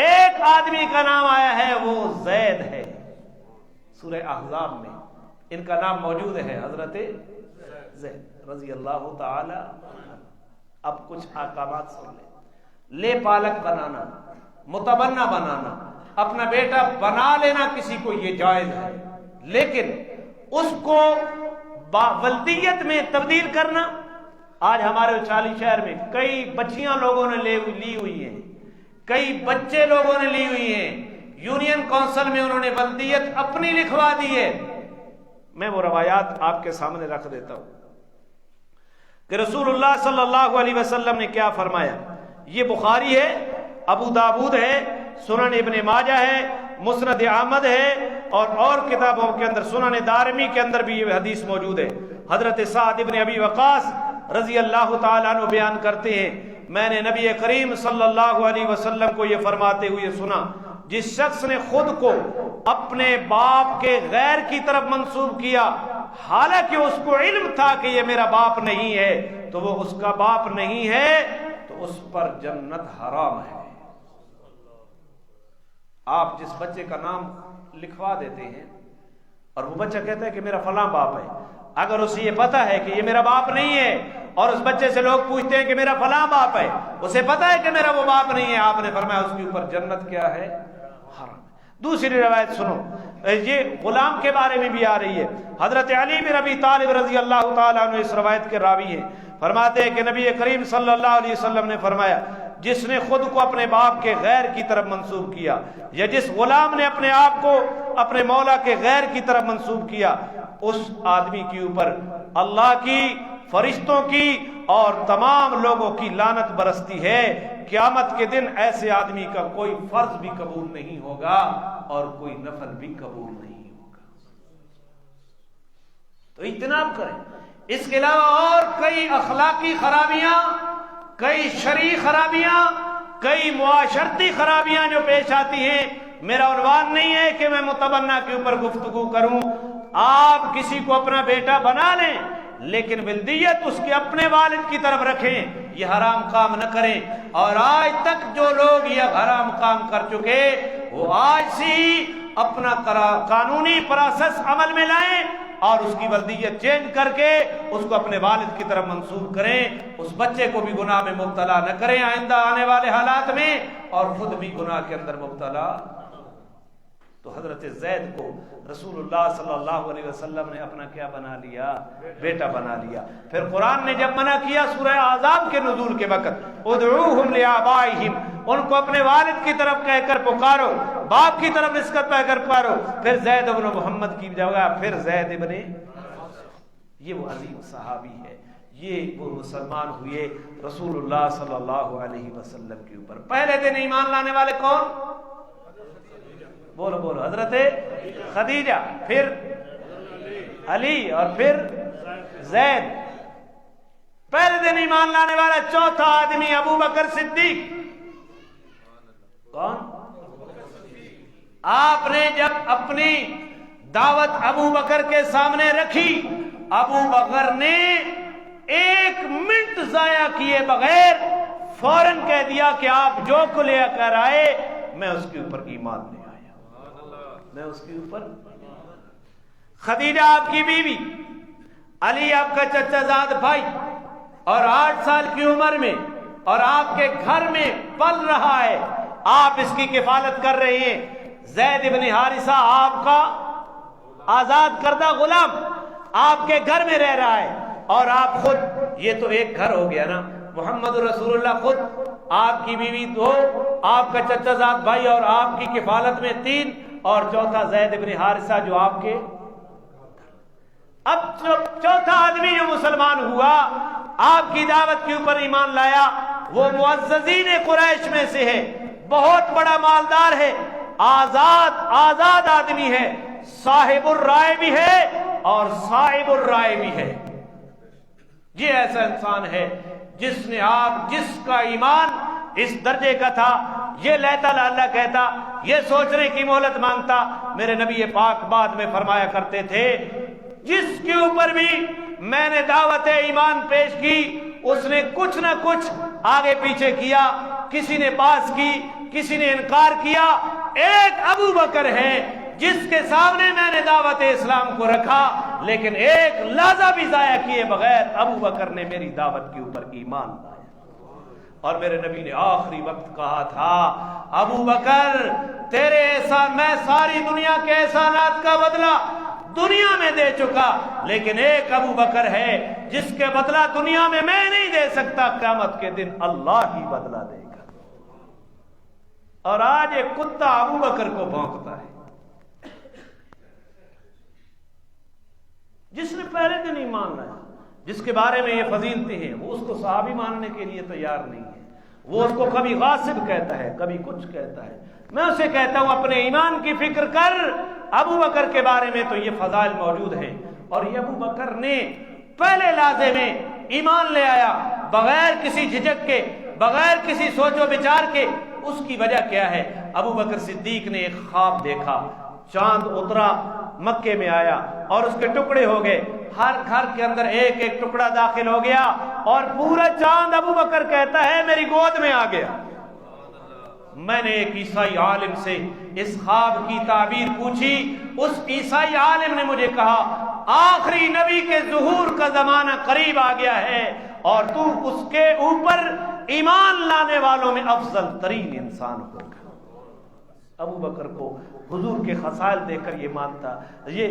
ایک آدمی کا نام آیا ہے، وہ زید ہے. سورہ احزاب میں ان کا نام موجود ہے، حضرت زید رضی اللہ تعالی. اب کچھ احکامات سن لیں. لے پالک بنانا، متبنہ بنانا، اپنا بیٹا بنا لینا کسی کو یہ جائز ہے، لیکن اس کو ولدیت میں تبدیل کرنا، آج ہمارے چالی شہر میں کئی بچیاں لوگوں نے لی ہوئی ہیں، کئی بچے لوگوں نے لی ہوئی ہیں. یونین کونسل میں انہوں نے ولدیت اپنی لکھوا دی ہے. میں وہ روایات آپ کے سامنے رکھ دیتا ہوں کہ رسول اللہ صلی اللہ علیہ وسلم نے کیا فرمایا. یہ بخاری ہے، ابو داود ہے، سنن ابن ماجہ ہے، مسند احمد ہے، اور کتابوں کے اندر سنن دارمی کے اندر بھی یہ حدیث موجود ہے. حضرت سعد ابن ابی وقاص رضی اللہ تعالیٰ عنہ بیان کرتے ہیں، میں نے نبی کریم صلی اللہ علیہ وسلم کو یہ فرماتے ہوئے سنا، جس شخص نے خود کو اپنے باپ کے غیر کی طرف منسوب کیا حالانکہ اس کو علم تھا کہ یہ میرا باپ نہیں ہے، تو وہ اس کا باپ نہیں ہے، تو اس پر جنت حرام ہے. آپ جس بچے کا نام لکھوا دیتے ہیں اور وہ بچہ کہتا ہے کہ میرا فلاں باپ ہے، اگر اسے یہ پتا ہے کہ یہ میرا باپ نہیں ہے اور اس بچے سے لوگ پوچھتے ہیں کہ میرا فلاں باپ ہے، اسے پتا ہے کہ میرا وہ باپ نہیں ہے، آپ نے فرمایا اس کے اوپر جنت کیا ہے؟ حرام. دوسری روایت سنو، یہ غلام کے بارے میں بھی آ رہی ہے. حضرت علی بن ابی طالب رضی اللہ تعالیٰ عنہ اس روایت کے راوی ہیں، فرماتے ہیں کہ نبی کریم صلی اللہ علیہ وسلم نے فرمایا، جس نے خود کو اپنے باپ کے غیر کی طرف منسوب کیا، یا جس غلام نے اپنے آپ کو اپنے مولا کے غیر کی طرف منسوب کیا، اس آدمی کے اوپر اللہ کی، فرشتوں کی اور تمام لوگوں کی لعنت برستی ہے. قیامت کے دن ایسے آدمی کا کوئی فرض بھی قبول نہیں ہوگا اور کوئی نفل بھی قبول نہیں ہوگا. تو اجتناب کریں. اس کے علاوہ اور کئی اخلاقی خرابیاں، کئی شرعی خرابیاں، کئی معاشرتی خرابیاں جو پیش آتی ہیں. میرا عنوان نہیں ہے کہ میں متبنہ کے اوپر گفتگو کروں. آپ کسی کو اپنا بیٹا بنا لیں لیکن ولدیت اس کے اپنے والد کی طرف رکھیں، یہ حرام کام نہ کریں. اور آج تک جو لوگ یہ حرام کام کر چکے وہ آج سے اپنا قانونی پروسیس عمل میں لائیں اور اس کی ولدیت چینج کر کے اس کو اپنے والد کی طرف منسوب کریں. اس بچے کو بھی گناہ میں مبتلا نہ کریں آئندہ آنے والے حالات میں، اور خود بھی گناہ کے اندر مبتلا. تو حضرت زید کو رسول اللہ صلی اللہ علیہ وسلم نے اپنا کیا بنا لیا؟ بیٹا بنا لیا. پھر قرآن نے جب منع کیا سورہ احزاب کے نزول کے وقت، ادعوہم لیابائہم، ان کو اپنے والد کی طرف کہہ کر پکارو، باپ کی طرف نسبت کہہ کر پکارو. پھر زید بن محمد کی جگہ پھر زید بن، یہ وہ عظیم صحابی ہے، یہ وہ مسلمان ہوئے رسول اللہ صلی اللہ علیہ وسلم کے اوپر. پہلے دن ایمان لانے والے کون؟ بولو بولو. حضرت خدیجہ، پھر علی، اور پھر زید. پہلے دن ایمان لانے والا چوتھا آدمی ابو بکر صدیق. کون؟ آپ نے جب اپنی دعوت ابو بکر کے سامنے رکھی، ابو بکر نے 1 منٹ ضائع کیے بغیر فوراً کہہ دیا کہ آپ جو کو لے کر آئے میں اس کے اوپر ایمان لے آیا، میں اس کے اوپر۔ خدیجہ آپ کی بیوی، علی آپ کا چچا زاد بھائی، اور 8 سال کی عمر میں اور آپ کے گھر میں پل رہا ہے، آپ اس کی کفالت کر رہے ہیں۔ زید بن حارثہ آپ کا آزاد کردہ غلام آپ کے گھر میں رہ رہا ہے، اور آپ خود، یہ تو ایک گھر ہو گیا نا، محمد رسول اللہ خود، آپ کی بیوی 2، آپ کا چچا زاد بھائی اور آپ کی کفالت میں 3، اور چوتھا زید بن حارثہ جو آپ کے۔ اب چوتھا آدمی جو مسلمان ہوا، آپ کی دعوت کے اوپر ایمان لایا، وہ معززین قریش میں سے ہے، بہت بڑا مالدار ہے، آزاد آدمی ہے، صاحب الرائے بھی ہے اور صاحب الرائے بھی ہے۔ یہ ایسا انسان ہے جس کا ایمان اس درجے کا تھا، یہ لیتا اللہ کہتا، یہ سوچنے کی مہلت مانگتا۔ میرے نبی پاک بعد میں فرمایا کرتے تھے، جس کے اوپر بھی میں نے دعوت ایمان پیش کی، اس نے کچھ نہ کچھ آگے پیچھے کیا، کسی نے پاس کی، کسی نے انکار کیا۔ ایک ابو بکر ہے جس کے سامنے میں نے دعوت اسلام کو رکھا، لیکن ایک لحظہ بھی ضائع کیے بغیر ابو بکر نے میری دعوت کے اوپر ایمان لایا۔ اور میرے نبی نے آخری وقت کہا تھا، ابو بکر تیرے احسان، میں ساری دنیا کے احسانات کا بدلہ دنیا میں دے چکا، لیکن ایک ابو بکر ہے جس کے بدلہ دنیا میں نہیں دے سکتا، قیامت کے دن اللہ ہی بدلہ دے گا۔ اور آج ایک کتا ابو بکر کو بھونکتا ہے، جس نے پہلے دن ایمان لایا، جس کے بارے میں یہ فضیلتیں ہیں، وہ اس کو صحابی ماننے کے لیے تیار نہیں ہے۔ وہ اس کو کبھی غاصب کہتا ہے، کبھی کچھ کہتا ہے۔ میں اسے کہتا ہوں اپنے ایمان کی فکر کر۔ ابو بکر کے بارے میں تو یہ فضائل موجود ہیں، اور یہ ابو بکر نے پہلے لحظے میں ایمان لے آیا، بغیر کسی جھجک کے، بغیر کسی سوچ و بچار کے۔ اس کی وجہ کیا ہے؟ ابو بکر صدیق نے ایک خواب دیکھا، چاند اترا، مکے میں آیا اور اس کے ٹکڑے ہو گئے، ہر گھر کے اندر ایک ایک ٹکڑا داخل ہو گیا، اور پورا چاند، ابو بکر کہتا ہے، میری گود میں آ گیا۔ میں نے ایک عیسائی عالم سے اس خواب کی تعبیر پوچھی، اس عیسائی عالم نے مجھے کہا، آخری نبی کے ظہور کا زمانہ قریب آ گیا ہے، اور تو اس کے اوپر ایمان لانے والوں میں افضل ترین انسان ہوگا۔ ابو بکر کو حضور کے خصائل دیکھ کر یہ مانتا، یہ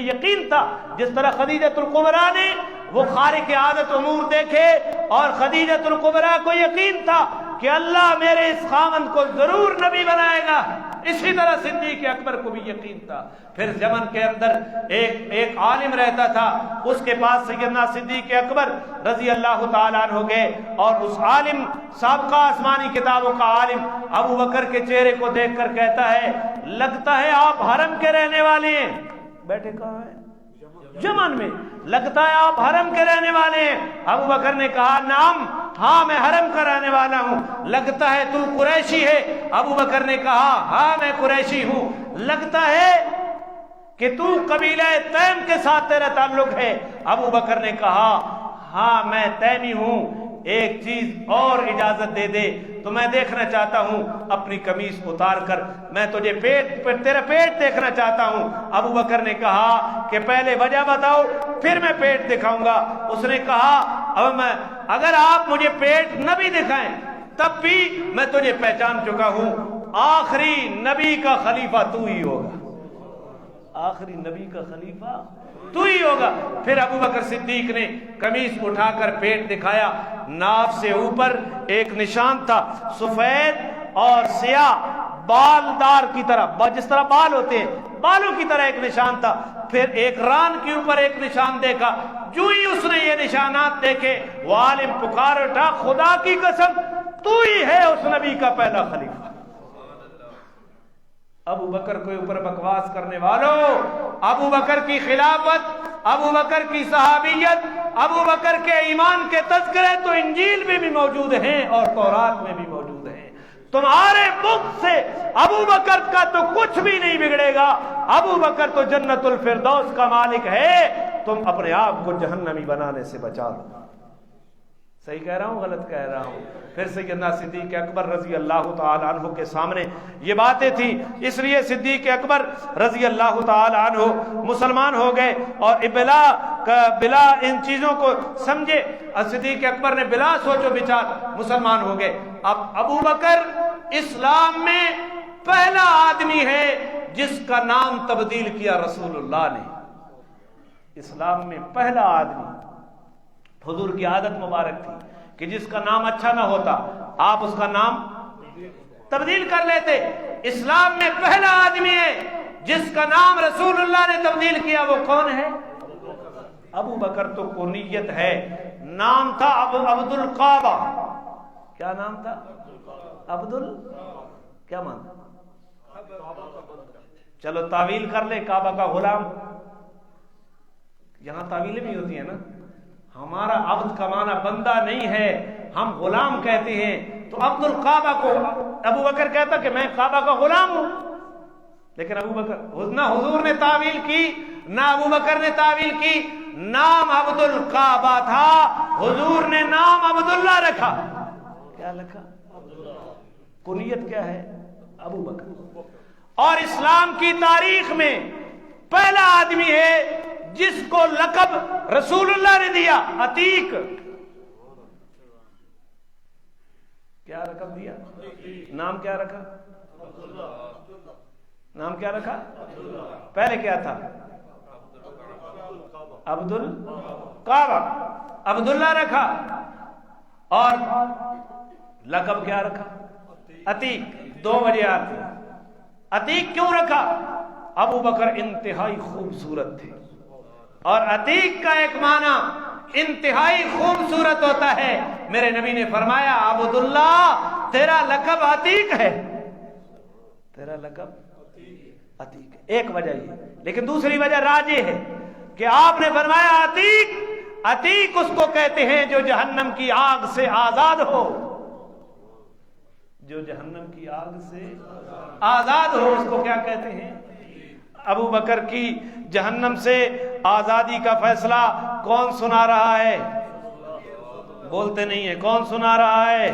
یقین تھا، جس طرح خدیجۃ الکبریٰ نے وہ خارق عادت امور دیکھے، اور خدیجۃ الکبریٰ کو یقین تھا کہ اللہ میرے اس خاوند کو ضرور نبی بنائے گا، اسی طرح صدیق اکبر کو بھی یقین تھا۔ پھر یمن کے اندر ایک عالم رہتا تھا، اس کے پاس سیدنا صدیق اکبر رضی اللہ تعالیٰ عنہ گئے، اور اس عالم، سابقہ آسمانی کتابوں کا عالم، ابو بکر کے چہرے کو دیکھ کر کہتا ہے، لگتا ہے آپ حرم کے رہنے والے ہیں۔ بیٹھے کہاں ہیں؟ یمن میں۔ لگتا ہے آپ حرم کے رہنے والے ہیں۔ ابو بکر نے کہا، نعم، ہاں میں حرم کا رہنے والا ہوں۔ لگتا ہے تو قریشی ہے؟ ابو بکر نے کہا، ہاں میں قریشی ہوں۔ لگتا ہے کہ تو قبیلہ تیم کے ساتھ تیرا تعلق ہے؟ ابو بکر نے کہا، ہاں میں تیمی ہوں۔ ایک چیز اور اجازت دے دے تو میں دیکھنا چاہتا ہوں، اپنی قمیص اتار کر میں تجھے تیرا پیٹ دیکھنا چاہتا ہوں۔ ابو بکر نے کہا کہ پہلے وجہ بتاؤ، پھر میں پیٹ دکھاؤں گا۔ اس نے کہا، اگر آپ مجھے پیٹ نہ بھی دکھائیں تب بھی میں تجھے پہچان چکا ہوں، آخری نبی کا خلیفہ تو ہی ہوگا، آخری نبی کا خلیفہ تو ہی ہوگا۔ پھر ابو بکر صدیق نے قمیص اٹھا کر پیٹ دکھایا، ناف سے اوپر ایک نشان تھا، سفید اور سیاہ، بالدار کی طرح، جس طرح بال ہوتے ہیں، بالوں کی طرح ایک نشان تھا۔ پھر ایک ران کے اوپر ایک نشان دیکھا۔ جو ہی اس نے یہ نشانات دیکھے، وہ عالم پکار اٹھا، خدا کی قسم تو ہی ہے اس نبی کا پہلا خلیفہ۔ ابو بکر کے اوپر بکواس کرنے والوں، ابو بکر کی خلافت، ابو بکر کی صحابیت، ابو بکر کے ایمان کے تذکرے تو انجیل میں بھی موجود ہیں اور تورات میں بھی موجود ہیں۔ تمہارے بغض سے ابو بکر کا تو کچھ بھی نہیں بگڑے گا، ابو بکر تو جنت الفردوس کا مالک ہے، تم اپنے آپ کو جہنمی بنانے سے بچا لو۔ صحیح کہہ رہا ہوں غلط کہہ رہا ہوں؟ پھر سیدنا صدیق اکبر رضی اللہ تعالی عنہ کے سامنے یہ باتیں تھیں، اس لیے صدیق اکبر رضی اللہ تعالی عنہ مسلمان ہو گئے اور بلا ان چیزوں کو سمجھے صدیق اکبر نے بلا سوچ و بچار مسلمان ہو گئے۔ اب ابو بکر اسلام میں پہلا آدمی ہے جس کا نام تبدیل کیا رسول اللہ نے۔ اسلام میں پہلا آدمی، حضور کی عادت مبارک تھی کہ جس کا نام اچھا نہ ہوتا آپ اس کا نام تبدیل کر لیتے۔ اسلام میں پہلا آدمی ہے جس کا نام رسول اللہ نے تبدیل کیا، وہ کون ہے؟ ابو بکر تو کنیت ہے، نام تھا عبد القعبہ۔ کیا نام تھا؟ کیا مانا؟ چلو تعویل کر لے، کعبہ کا غلام۔ یہاں تعویلیں بھی ہوتی ہیں نا، ہمارا عبد کا معنی بندہ نہیں ہے، ہم غلام کہتے ہیں، تو عبد القعبہ کو ابو بکر کہتا کہ میں کعبہ کا غلام ہوں۔ لیکن ابو بکر نہ حضور نے تعویل کی نہ ابو بکر نے تعویل کی، نام عبد القعبہ تھا، حضور نے نام عبداللہ رکھا۔ کیا لکھا؟ کنیت کیا ہے؟ ابو بکر۔ اور اسلام کی تاریخ میں پہلا آدمی ہے جس کو لقب رسول اللہ نے دیا، عتیق۔ کیا لقب دیا؟ نام کیا رکھا؟ نام کیا رکھا؟ پہلے کیا تھا؟ عبد القعبہ، عبداللہ رکھا، اور لقب کیا رکھا؟ عتیق۔ دو وجہ تھی۔ عتیق کیوں رکھا؟ ابو بکر انتہائی خوبصورت تھے، اور عتیق کا ایک معنی انتہائی خوبصورت ہوتا ہے۔ میرے نبی نے فرمایا عبداللہ تیرا لقب عتیق ہے، تیرا لقب عتیق ہے۔ ایک وجہ یہ، لیکن دوسری وجہ راجح ہے کہ آپ نے فرمایا عتیق، عتیق اس کو کہتے ہیں جو جہنم کی آگ سے آزاد ہو، جو جہنم کی آگ سے آزاد ہو اس کو کیا کہتے ہیں؟ ابو بکر کی جہنم سے آزادی کا فیصلہ کون سنا رہا ہے؟ بولتے نہیں ہے، کون سنا رہا ہے؟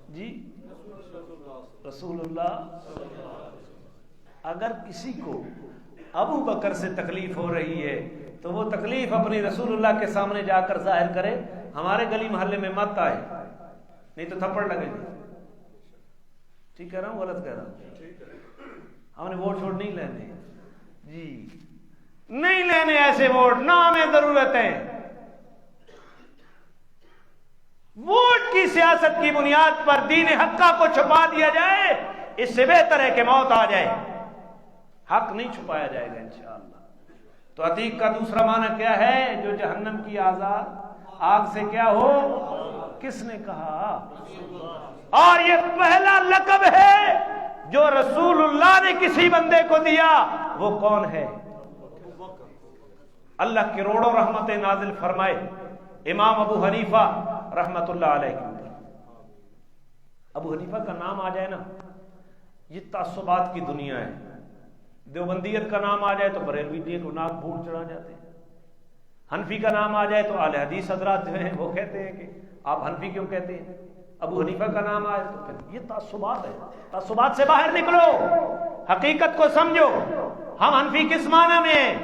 جی رسول اللہ۔ اگر کسی کو ابو بکر سے تکلیف ہو رہی ہے تو وہ تکلیف اپنی رسول اللہ کے سامنے جا کر ظاہر کرے، ہمارے گلی محلے میں مت آئے، نہیں تو تھپڑ لگے گی۔ ٹھیک کہہ رہا ہوں غلط کہہ رہا ہوں؟ ہم نے ووٹ چھوڑ نہیں لینے، جی نہیں لینے ایسے ووٹ، نہ ہمیں ضرورت ہے۔ ووٹ کی سیاست کی بنیاد پر دین حقہ کو چھپا دیا جائے، اس سے بہتر ہے کہ موت آ جائے، حق نہیں چھپایا جائے گا انشاءاللہ۔ تو عتیق کا دوسرا معنی کیا ہے؟ جو جہنم کی آگ سے کیا ہو؟ کس نے کہا؟ اور یہ پہلا لقب ہے جو رسول اللہ نے کسی بندے کو دیا، وہ کون ہے؟ اللہ کروڑوں رحمتیں نازل فرمائے امام ابو حنیفہ رحمت اللہ علیہ کے اوپر۔ ابو حنیفہ کا نام آ جائے نا، یہ تعصبات کی دنیا ہے۔ دیوبندیت کا نام آ جائے تو بریلوی کو ناک بھوڑ چڑھا جاتے ہیں، حنفی کا نام آ جائے تو اہل حدیث حضرات جو ہیں وہ کہتے ہیں کہ آپ حنفی کیوں کہتے ہیں؟ ابو حنیفہ کا نام آئے تو پھر یہ تعصبات ہے۔ تعصبات سے باہر نکلو، حقیقت کو سمجھو۔ ہم حنفی کس معنی میں ہیں؟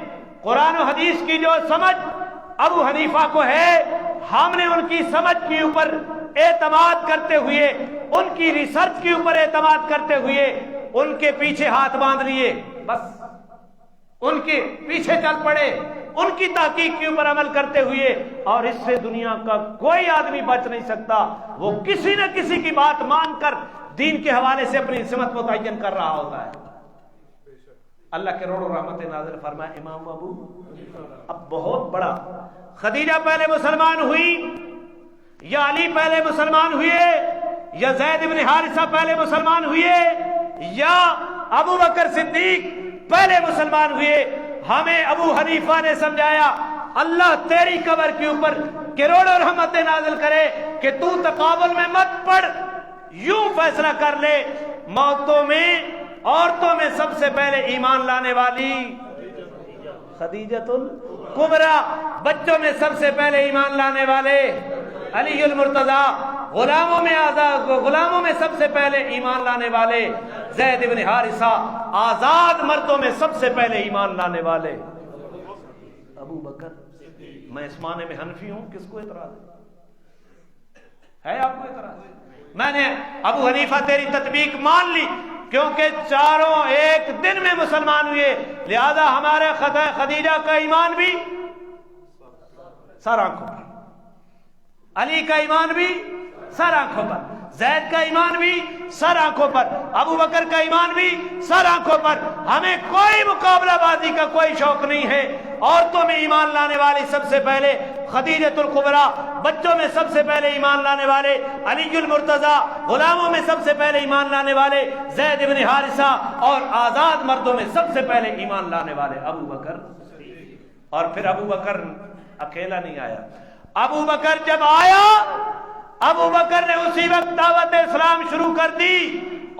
قرآن و حدیث کی جو سمجھ ابو حنیفہ کو ہے، ہم نے ان کی سمجھ کے اوپر اعتماد کرتے ہوئے، ان کی ریسرچ کے اوپر اعتماد کرتے ہوئے ان کے پیچھے ہاتھ باندھ لیے، بس ان کے پیچھے چل پڑے، ان کی تحقیق کے اوپر عمل کرتے ہوئے، اور اس سے دنیا کا کوئی آدمی بچ نہیں سکتا۔ وہ کسی نہ کسی کی بات مان کر دین کے حوالے سے اپنی سمت متعین کر رہا ہوتا ہے۔ اللہ کے کروڑوں رحمتیں نازل فرمائے امام ابو۔ اب بہت بڑا، خدیجہ پہلے مسلمان ہوئی یا علی پہلے مسلمان ہوئے یا زید بن حارثہ پہلے مسلمان ہوئے یا ابو بکر صدیق پہلے مسلمان ہوئے، ہمیں ابو حنیفہ نے سمجھایا اللہ تیری قبر کے اوپر کروڑوں رحمتیں نازل کرے کہ تو تقابل میں مت پڑ، یوں فیصلہ کر لے، موتوں میں عورتوں میں سب سے پہلے ایمان لانے والی خدیجۃ الکبریٰ، بچوں میں سب سے پہلے ایمان لانے والے علی المرتضیٰ، غلاموں میں سب سے پہلے ایمان لانے والے زید بن حارثہ، آزاد مردوں میں سب سے پہلے ایمان لانے والے ابو بکر۔ میں اس معنی میں حنفی ہوں، کس کو اعتراض ہے؟ آپ کو اعتراض؟ میں نے ابو حنیفہ تیری تطبیق مان لی کیونکہ چاروں ایک دن میں مسلمان ہوئے، لہذا ہمارے خدیجہ کا ایمان بھی سر آنکھوں پر، علی کا ایمان بھی سر آنکھوں پر، زید کا ایمان بھی سر آنکھوں پر، ابو بکر کا ایمان بھی سر آنکھوں پر۔ ہمیں کوئی مقابلہ بازی کا کوئی شوق نہیں ہے۔ عورتوں میں ایمان لانے والی سب سے پہلے خدیجۃ الکبریٰ، بچوں میں سب سے پہلے ایمان لانے والے علی المرتضیٰ، غلاموں میں سب سے پہلے ایمان لانے والے زید بن حارثہ، اور آزاد مردوں میں سب سے پہلے ایمان لانے والے ابو بکر۔ اور پھر ابو بکر اکیلا نہیں آیا، ابو بکر جب آیا، ابو بکر نے اسی وقت دعوت اسلام شروع کر دی،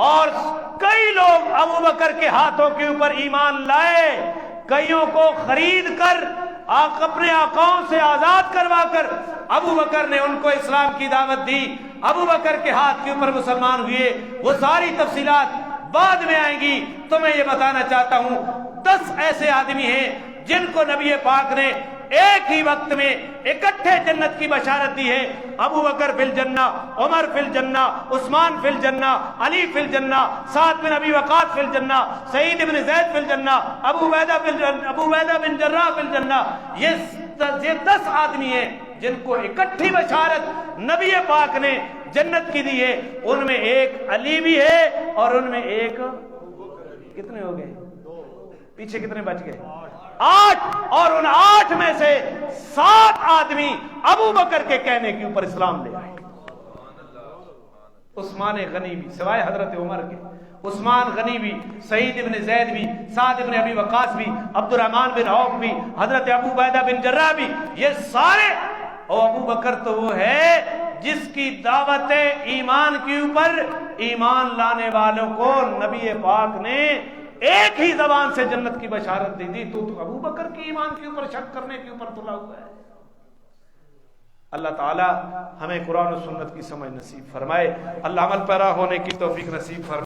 اور کئی لوگ ابو بکر کے ہاتھوں کے اوپر ایمان لائے، کئیوں کو خرید کر اپنے آقاؤں سے آزاد کروا کر ابو بکر نے ان کو اسلام کی دعوت دی، ابو بکر کے ہاتھ کے اوپر مسلمان ہوئے۔ وہ ساری تفصیلات بعد میں آئیں گی۔ تو میں یہ بتانا چاہتا ہوں 10 ایسے آدمی ہیں جن کو نبی پاک نے ایک ہی وقت میں اکٹھے جنت کی بشارت دی ہے۔ ابو بکر فی الجنہ، عمر فی الجنہ، عثمان فی الجنہ، علی فی الجنہ، سعد بن ابی وقاص فی الجنہ، سعید بن زید فی الجنہ، ابو عبیدہ بن جراح فی الجنہ۔ یہ 10 آدمی ہیں جن کو اکٹھی بشارت نبی پاک نے جنت کی دی ہے۔ ان میں ایک علی بھی ہے، اور ان میں ایک، کتنے ہو گئے؟ پیچھے کتنے بچ گئے؟ 8۔ اور ان 8 میں سے 7 آدمی ابو بکر کے کہنے کے اوپر اسلام لے آئے۔ عثمان غنی بھی، سوائے حضرت عمر کے، عثمان غنی بھی، سعید بن زید بھی، سعد بن ابی وقاص بھی، عبد الرحمن بن عوف بھی، حضرت ابو عبیدہ بن جراح بھی، یہ سارے۔ اور ابو بکر تو وہ ہے جس کی دعوت ایمان کے اوپر ایمان لانے والوں کو نبی پاک نے ایک ہی زبان سے جنت کی بشارت دی تھی۔ تو ابو بکر کی ایمان کے اوپر شک کرنے کے اوپر تلا ہوا ہے۔ اللہ تعالی ہمیں قرآن و سنت کی سمجھ نصیب فرمائے، اللہ عمل پیرا ہونے کی توفیق نصیب فرمائے۔